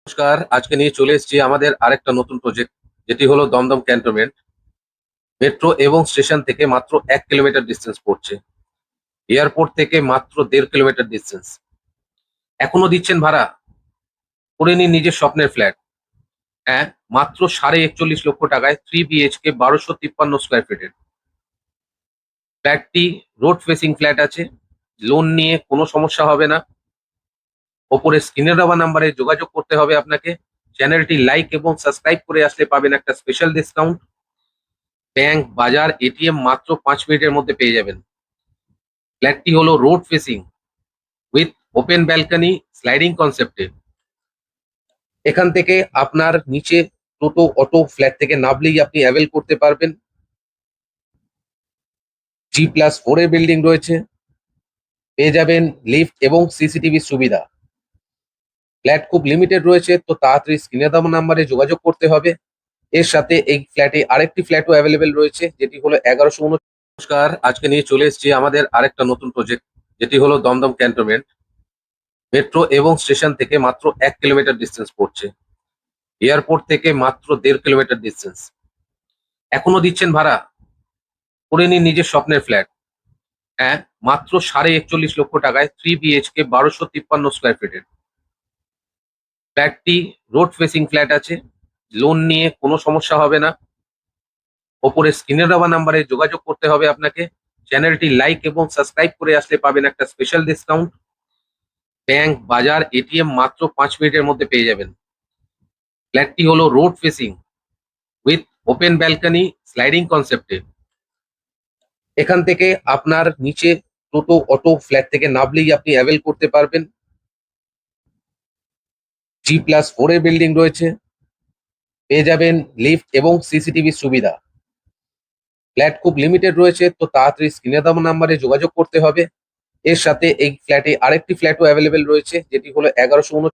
নমস্কার। আজকে নিয়ে চলে এসেছি আমাদের আরেকটা নতুন প্রজেক্ট, যেটি হলো দমদম ক্যান্টনমেন্ট। মেট্রো এবং স্টেশন থেকে মাত্র 1 কিলোমিটার ডিস্টেন্স পড়ছে। এয়ারপোর্ট থেকে মাত্র 1.5 কিলোমিটার ডিস্টেন্স। এখনো দিচ্ছেন ভাড়া? করে নিন নিজের স্বপ্নের ফ্ল্যাট। হ্যাঁ, মাত্র 41.5 লক্ষ টাকায় 3 BHK 1253 স্কোয়ার ফিটের ফ্ল্যাটটি। রোড ফেসিং ফ্ল্যাট আছে। লোন নিয়ে কোনো সমস্যা হবে না। ওপরে স্ক্রিনে দেওয়া নাম্বারে যোগাযোগ করতে হবে আপনাকে। চ্যানেলটি লাইক এবং সাবস্ক্রাইব করে আসলে পাবেন একটা স্পেশাল ডিসকাউন্ট। ব্যাংক, বাজার, এটিএম মাত্র 5 মিনিটের মধ্যে পেয়ে যাবেন। ফ্ল্যাটটি হলো road facing with open balcony, sliding কনসেপ্টে। এখান থেকে আপনার নিচে টোটো, অটো ফ্ল্যাট থেকে নামলেই আপনি অ্যাভেল করতে পারবেন। G+4 এর বিল্ডিং রয়েছে। পেয়ে যাবেন লিফট এবং সিসিটিভি সুবিধা। ফ্ল্যাট খুব লিমিটেড রয়েছে, তো তাড়াতাড়ি স্ক্রিনে দেওয়া নাম্বারে যোগাযোগ করতে হবে। এর সাথে এই ফ্ল্যাটে আরেকটি ফ্ল্যাটও অ্যাভেলেবেল রয়েছে, যেটি হলো 1129। নমস্কার। আজকে নিয়ে চলে এসেছি আমাদের আরেকটা নতুন প্রজেক্ট, যেটি হলো দমদম ক্যান্টনমেন্ট। মেট্রো এবং স্টেশন থেকে মাত্র 1 কিলোমিটার ডিস্টেন্স পড়ছে। এয়ারপোর্ট থেকে মাত্র 1.5 কিলোমিটার ডিস্টেন্স। এখনো দিচ্ছেন ভাড়া? করে নিন নিজের স্বপ্নের ফ্ল্যাট। হ্যাঁ, মাত্র 41.5 লক্ষ টাকায় 3 BHK 1253 স্কোয়ার ফিটের ফ্ল্যাটটি। রোড ফেসিং ফ্ল্যাট আছে। লোন নিয়ে কোনো সমস্যা হবে না। ওপরে স্ক্রিনে দেওয়া নাম্বারে যোগাযোগ করতে হবে আপনাকে। চ্যানেলটি লাইক এবং সাবস্ক্রাইব করে আসলে পাবেন একটা স্পেশাল ডিসকাউন্ট। ব্যাংক, বাজার, এটিএম মাত্র 5 মিনিটের মধ্যে পেয়ে যাবেন। ফ্ল্যাটটি হলো road facing with open balcony, sliding কনসেপ্টে। এখান থেকে আপনার নিচে টোটো, অটো ফ্ল্যাট থেকে নামলেই আপনি অ্যাভেল করতে পারবেন। G+4 এর বিল্ডিং রয়েছে। পেয়ে যাবেন লিফট এবং সিসিটিভি সুবিধা। ফ্ল্যাট খুব লিমিটেড রয়েছে, তো তাড়াতাড়ি স্ক্রিনে দেওয়া নাম্বারে যোগাযোগ করতে হবে। এর সাথে এই ফ্ল্যাটে আরেকটি ফ্ল্যাটও অ্যাভেলেবেল রয়েছে, যেটি হলো 1129।